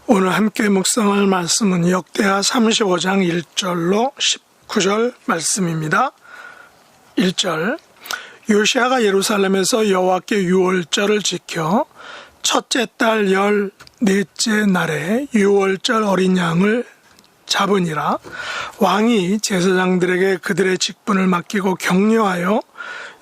오늘 함께 묵상할 말씀은 역대하 35장 1절로 19절 말씀입니다. 1절, 요시야가 예루살렘에서 여호와께 유월절을 지켜 첫째 달 14째 날에 유월절 어린 양을 잡으니라. 왕이 제사장들에게 그들의 직분을 맡기고 격려하여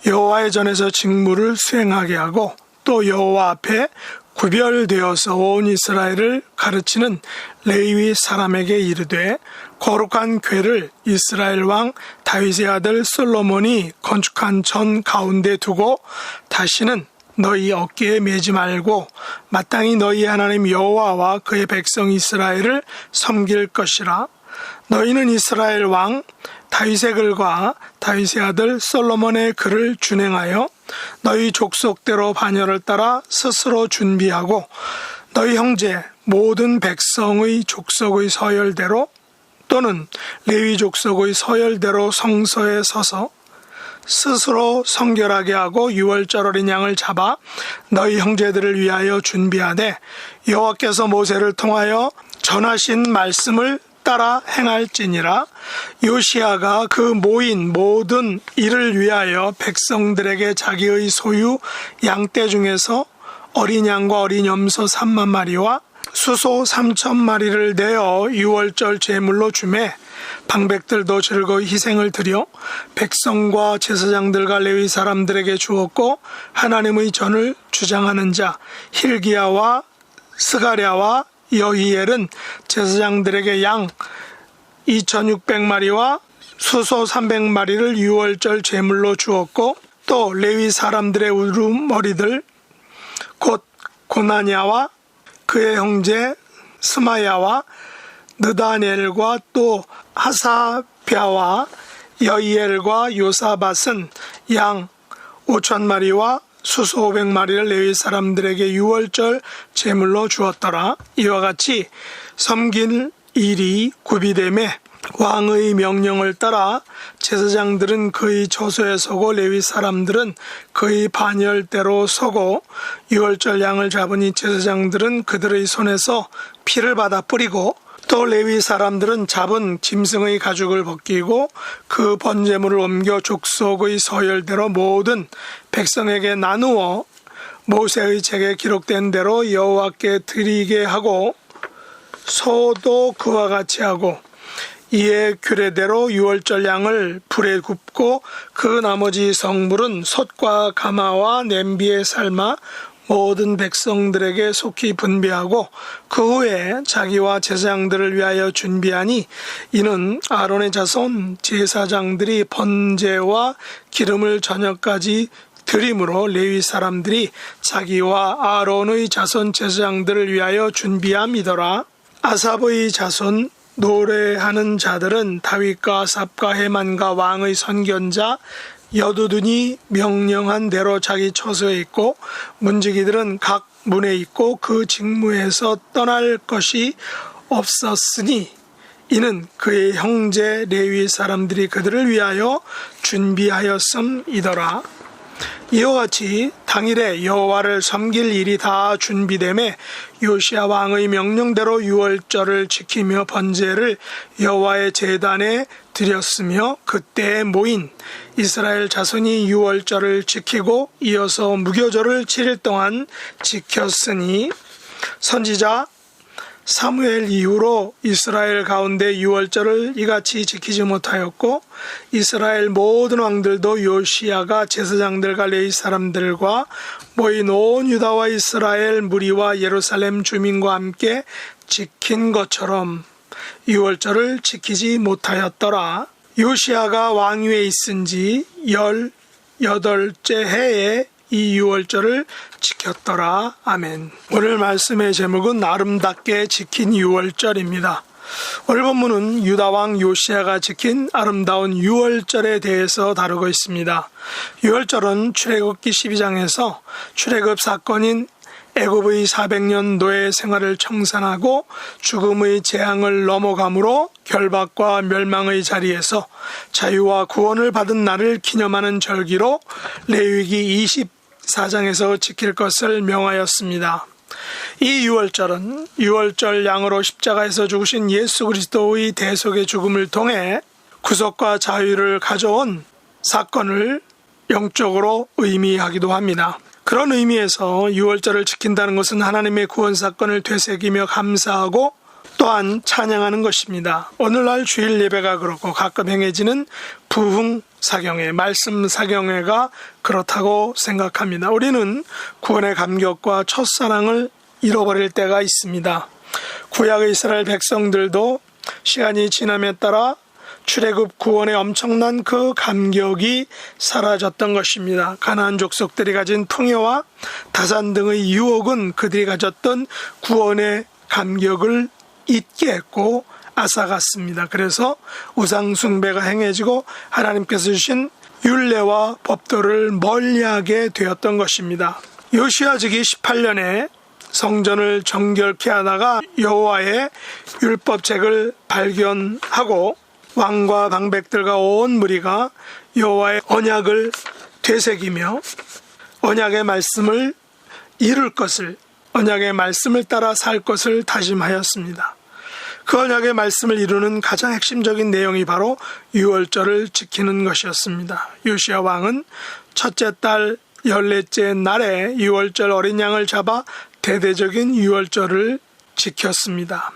여호와의 전에서 직무를 수행하게 하고 또 여호와 앞에 구별되어서 온 이스라엘을 가르치는 레위 사람에게 이르되, 거룩한 궤를 이스라엘 왕 다윗의 아들 솔로몬이 건축한 전 가운데 두고 다시는 너희 어깨에 매지 말고 마땅히 너희 하나님 여호와와 그의 백성 이스라엘을 섬길 것이라. 너희는 이스라엘 왕 다윗의 글과 다윗의 아들 솔로몬의 글을 준행하여 너희 족속대로 반열을 따라 스스로 준비하고 너희 형제 모든 백성의 족속의 서열대로 또는 레위 족속의 서열대로 성소에 서서 스스로 성결하게 하고 유월절 어린 양을 잡아 너희 형제들을 위하여 준비하되 여호와께서 모세를 통하여 전하신 말씀을 따라 행할지니라. 요시야가 그 모인 모든 일을 위하여 백성들에게 자기의 소유 양떼 중에서 어린 양과 어린 염소 3만 마리와 수소 3천 마리를 내어 유월절 제물로 주매 방백들도 즐거이 희생을 드려 백성과 제사장들과 레위 사람들에게 주었고, 하나님의 전을 주장하는 자 hil기야와 스가랴와 여히엘은 제사장들에게 양 2600마리와 수소 300마리를 유월절 제물로 주었고, 또 레위 사람들의 우두머리들 곧 고나냐와 그의 형제 스마야와 느다넬과 또 하사랴와 여히엘과 요사밧은 양 5000마리와 수소 500마리를 레위 사람들에게 유월절 제물로 주었더라. 이와 같이 섬길 일이 구비되매 왕의 명령을 따라 제사장들은 그의 처소에 서고 레위 사람들은 그의 반열대로 서고 유월절 양을 잡으니 제사장들은 그들의 손에서 피를 받아 뿌리고 또 레위 사람들은 잡은 짐승의 가죽을 벗기고 그 번제물을 옮겨 족속의 서열대로 모든 백성에게 나누어 모세의 책에 기록된 대로 여호와께 드리게 하고 소도 그와 같이 하고 이에 규례대로 유월절 양을 불에 굽고 그 나머지 성물은 솥과 가마와 냄비에 삶아 모든 백성들에게 속히 분배하고 그 후에 자기와 제사장들을 위하여 준비하니 이는 아론의 자손 제사장들이 번제와 기름을 저녁까지 드림으로 레위 사람들이 자기와 아론의 자손 제사장들을 위하여 준비함이더라. 아삽의 자손 노래하는 자들은 다윗과 아삽과 헤만과 왕의 선견자 여두둔이 명령한 대로 자기 처소에 있고 문지기들은 각 문에 있고 그 직무에서 떠날 것이 없었으니 이는 그의 형제 레위 사람들이 그들을 위하여 준비하였음이더라. 이와 같이 당일에 여호와를 섬길 일이 다 준비되매 요시야 왕의 명령대로 유월절을 지키며 번제를 여호와의 제단에 드렸으며 그때에 모인 이스라엘 자손이 유월절을 지키고 이어서 무교절을 7일 동안 지켰으니 선지자 사무엘 이후로 이스라엘 가운데 유월절을 이같이 지키지 못하였고 이스라엘 모든 왕들도 요시야가 제사장들과 레위 사람들과 모인 온 유다와 이스라엘 무리와 예루살렘 주민과 함께 지킨 것처럼 유월절을 지키지 못하였더라. 요시야가 왕위에 있은 지 18째 해에 이 유월절을 지켰더라. 아멘. 오늘 말씀의 제목은 아름답게 지킨 유월절입니다. 오늘 본문은 유다왕 요시야가 지킨 아름다운 유월절에 대해서 다루고 있습니다. 유월절은 출애굽기 12장에서 출애굽 사건인 애굽의 400년 노예 생활을 청산하고 죽음의 재앙을 넘어감으로 결박과 멸망의 자리에서 자유와 구원을 받은 날을 기념하는 절기로 레위기 24장에서 지킬 것을 명하였습니다. 이 유월절은 유월절 양으로 십자가에서 죽으신 예수 그리스도의 대속의 죽음을 통해 구속과 자유를 가져온 사건을 영적으로 의미하기도 합니다. 그런 의미에서 유월절을 지킨다는 것은 하나님의 구원 사건을 되새기며 감사하고 또한 찬양하는 것입니다. 오늘날 주일 예배가 그렇고 가끔 행해지는 부흥 사경회, 말씀 사경회가 그렇다고 생각합니다. 우리는 구원의 감격과 첫사랑을 잃어버릴 때가 있습니다. 구약의 이스라엘 백성들도 시간이 지남에 따라 출애굽 구원의 엄청난 그 감격이 사라졌던 것입니다. 가나안 족속들이 가진 풍요와 다산 등의 유혹은 그들이 가졌던 구원의 감격을 잊게 했고 앗아갔습니다. 그래서 우상 숭배가 행해지고 하나님께서 주신 율례와 법도를 멀리하게 되었던 것입니다. 요시야지기 18년에 성전을 정결케 하다가 여호와의 율법책을 발견하고 왕과 방백들과 온 무리가 여호와의 언약을 되새기며 언약의 말씀을 이룰 것을, 언약의 말씀을 따라 살 것을 다짐하였습니다. 그 언약의 말씀을 이루는 가장 핵심적인 내용이 바로 유월절을 지키는 것이었습니다. 요시야 왕은 첫째 달 14째 날에 유월절 어린 양을 잡아 대대적인 유월절을 지켰습니다.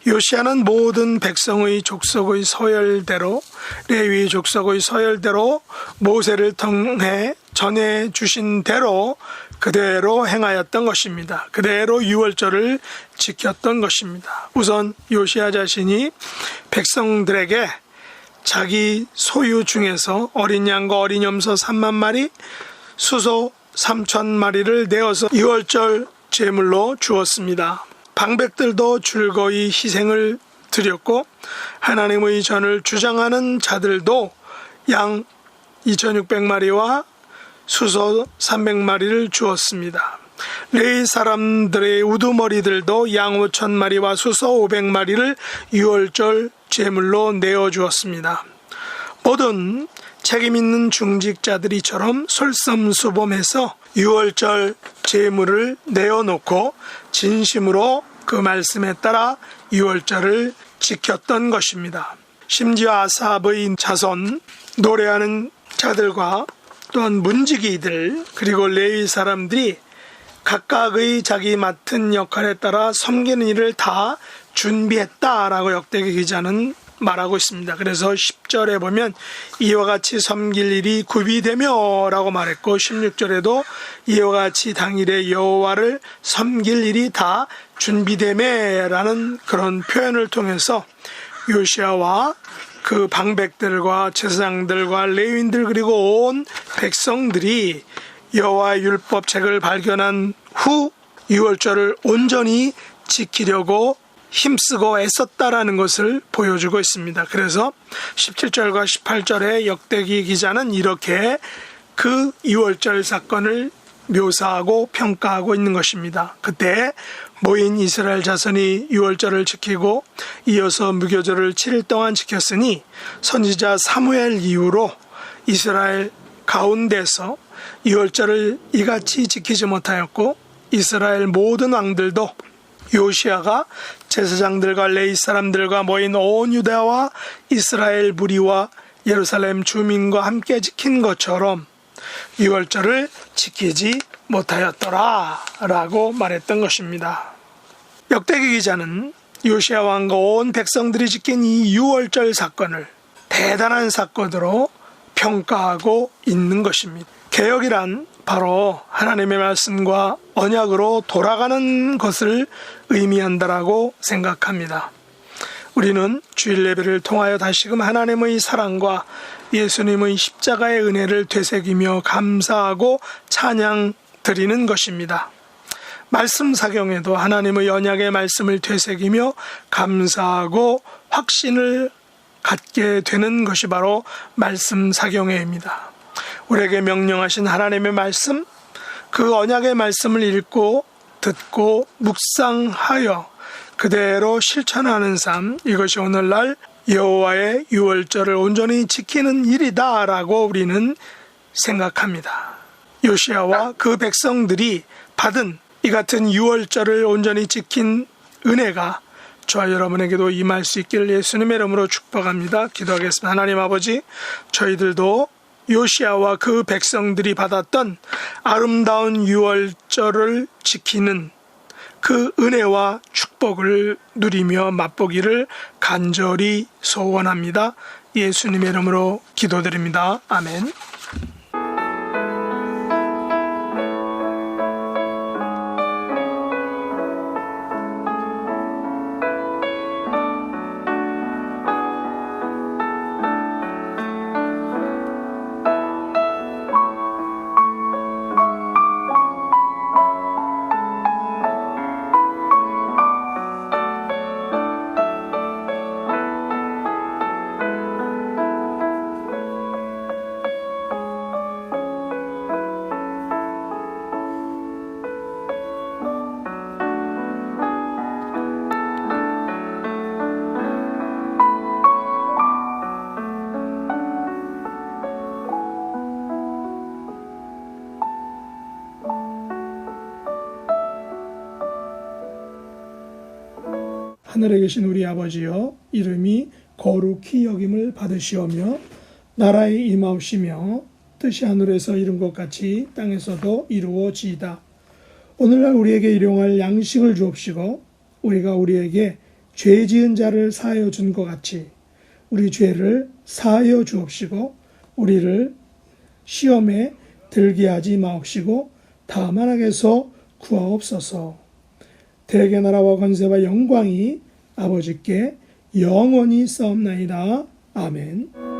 요시야는 모든 백성의 족속의 서열대로 레위 족속의 서열대로 모세를 통해 전해주신 대로 그대로 행하였던 것입니다. 그대로 유월절을 지켰던 것입니다. 우선 요시야 자신이 백성들에게 자기 소유 중에서 어린 양과 어린 염소 3만 마리, 수소 3천 마리를 내어서 유월절 제물로 주었습니다. 방백들도 즐거이 희생을 드렸고 하나님의 전을 주장하는 자들도 양 2600마리와 수소 300마리를 주었습니다. 레위 사람들의 우두머리들도 양 5,000마리와 수소 500마리를 유월절 제물로 내어주었습니다. 모든 책임있는 중직자들이처럼 솔선수범해서 유월절 제물을 내어놓고 진심으로 그 말씀에 따라 유월절을 지켰던 것입니다. 심지어 아삽의 자손, 노래하는 자들과 또한 문지기들, 그리고 레위 사람들이 각각의 자기 맡은 역할에 따라 섬기는 일을 다 준비했다라고 역대기 기자는 말하고 있습니다. 그래서 10절에 보면 이와 같이 섬길 일이 구비되며 라고 말했고, 16절에도 이와 같이 당일에 여호와를 섬길 일이 다 준비되며 라는 그런 표현을 통해서 요시야와 그 방백들과 제사장들과 레위인들 그리고 온 백성들이 여호와의 율법책을 발견한 후 유월절을 온전히 지키려고 힘쓰고 애썼다라는 것을 보여주고 있습니다. 그래서 17절과 18절의 역대기 기자는 이렇게 그 유월절 사건을 묘사하고 평가하고 있는 것입니다. 그때 모인 이스라엘 자손이 유월절을 지키고 이어서 무교절을 7일 동안 지켰으니 선지자 사무엘 이후로 이스라엘 가운데서 유월절을 이같이 지키지 못하였고, 이스라엘 모든 왕들도 요시야가 제사장들과 레위 사람들과 모인 온 유다와 이스라엘 무리와 예루살렘 주민과 함께 지킨 것처럼 유월절을 지키지 못하였더라 라고 말했던 것입니다. 역대기 기자는 요시야 왕과 온 백성들이 지킨 이 유월절 사건을 대단한 사건으로 평가하고 있는 것입니다. 개혁이란 바로 하나님의 말씀과 언약으로 돌아가는 것을 의미한다라고 생각합니다. 우리는 주일 예배를 통하여 다시금 하나님의 사랑과 예수님의 십자가의 은혜를 되새기며 감사하고 찬양 드리는 것입니다. 말씀 사경에도 하나님의 언약의 말씀을 되새기며 감사하고 확신을 갖게 되는 것이 바로 말씀 사경회입니다. 우리에게 명령하신 하나님의 말씀, 그 언약의 말씀을 읽고 듣고 묵상하여 그대로 실천하는 삶, 이것이 오늘날 여호와의 유월절을 온전히 지키는 일이다라고 우리는 생각합니다. 요시야와 그 백성들이 받은 이 같은 유월절을 온전히 지킨 은혜가 저와 여러분에게도 임할 수 있기를 예수님의 이름으로 축복합니다. 기도하겠습니다. 하나님 아버지, 저희들도 요시야와 그 백성들이 받았던 아름다운 유월절을 지키는 그 은혜와 축복을 누리며 맛보기를 간절히 소원합니다. 예수님의 이름으로 기도드립니다. 아멘. 하늘에 계신 우리 아버지여, 이름이 거룩히 여김을 받으시오며 나라의 임하옵시며 뜻이 하늘에서 이룬 것 같이 땅에서도 이루어지이다. 오늘날 우리에게 일용할 양식을 주옵시고 우리가 우리에게 죄 지은 자를 사하여 준 것 같이 우리 죄를 사하여 주옵시고 우리를 시험에 들게 하지 마옵시고 다만 악에서 구하옵소서. 대개 나라와 권세와 영광이 아버지께 영원히 싸움나이다. 아멘.